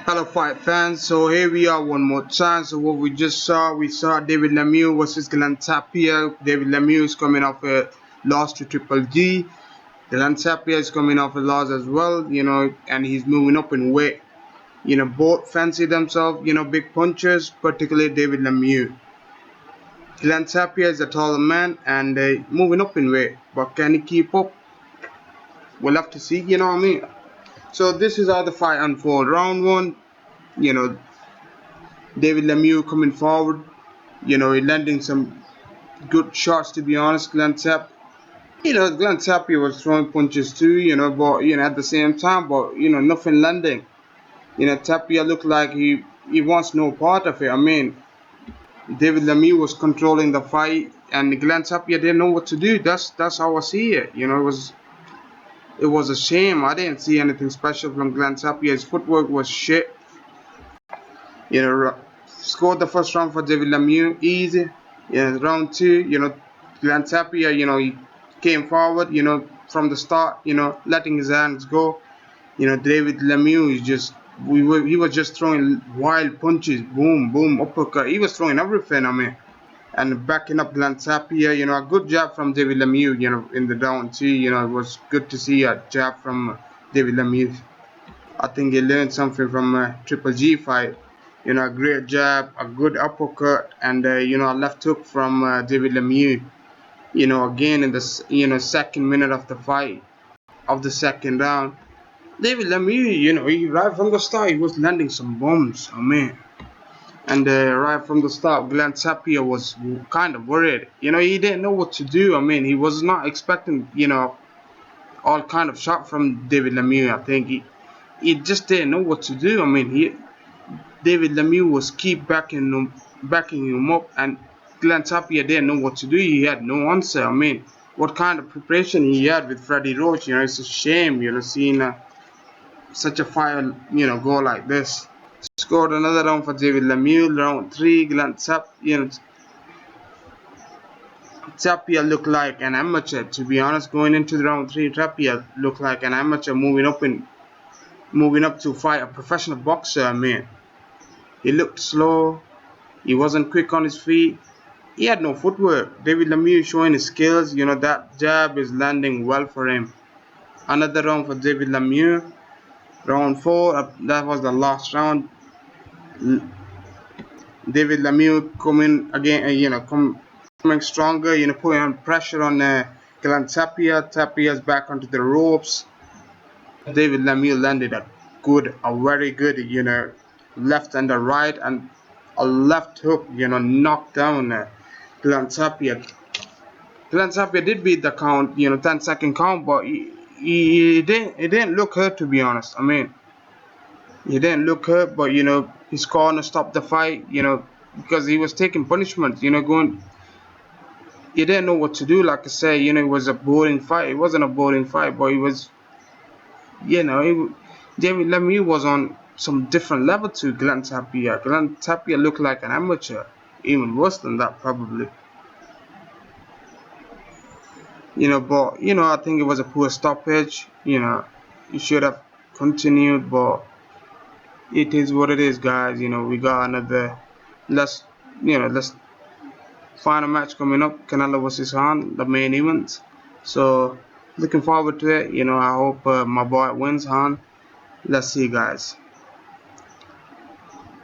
Hello fight fans, so here we are one more time. So what we just saw, we saw David Lemieux versus Glen Tapia. David Lemieux is coming off a loss to Triple G. Glen Tapia is coming off a loss as well, and he's moving up in weight. Both fancy themselves, big punchers, particularly David Lemieux. Glen Tapia is a taller man and moving up in weight, but can he keep up? We'll have to see, you know what I mean? So this is how the fight unfold. Round one, David Lemieux coming forward, he landing some good shots, to be honest. Glen Tapia was throwing punches too, but at the same time, but nothing landing. Tapia looked like he wants no part of it. I mean, David Lemieux was controlling the fight, and Glen Tapia didn't know what to do. That's how I see it. It was a shame. I didn't see anything special from Glen Tapia. His footwork was shit. Scored the first round for David Lemieux, easy. Round two, Glen Tapia, he came forward, from the start, letting his hands go. David Lemieux is he was just throwing wild punches, boom, boom, uppercut. He was throwing everything, I mean. And backing up Glen Tapia, a good jab from David Lemieux, in the round two, it was good to see a jab from David Lemieux. I think he learned something from Triple G fight. A great jab, a good uppercut, and a left hook from David Lemieux. Again in the second minute of the fight, of the second round, David Lemieux, he right from the start he was landing some bombs. Oh man. And right from the start, Glen Tapia was kind of worried. He didn't know what to do. I mean, he was not expecting, all kind of shot from David Lemieux. I think he just didn't know what to do. I mean, David Lemieux was keep backing him up, and Glen Tapia didn't know what to do. He had no answer. I mean, what kind of preparation he had with Freddie Roach? It's a shame, seeing such a fight, go like this. Scored another round for David Lemieux. Round three, Glen Tapia, Tapia looked like an amateur. To be honest, going into the round three, Tapia looked like an amateur moving up to fight a professional boxer. I mean, he looked slow. He wasn't quick on his feet. He had no footwork. David Lemieux showing his skills. That jab is landing well for him. Another round for David Lemieux. Round four, that was the last round. David Lemieux coming again, coming stronger, putting on pressure on Glen Tapia. Tapia's back onto the ropes. David Lemieux landed a very good, left and a right, and a left hook, knocked down Glen Tapia. Glen Tapia did beat the count, 10-second count, but he didn't look hurt, to be honest. I mean, he didn't look hurt, but his corner stopped the fight, because he was taking punishment, going. He didn't know what to do. Like I said, it was a boring fight. It wasn't a boring fight, but it was, David Lemieux was on some different level to Glen Tapia. Glen Tapia looked like an amateur, even worse than that probably. But I think it was a poor stoppage. He should have continued, but it is what it is, guys. We got another. Let's final match coming up. Canelo vs. Han, the main event. So looking forward to it. I hope my boy wins, Han. Let's see, guys.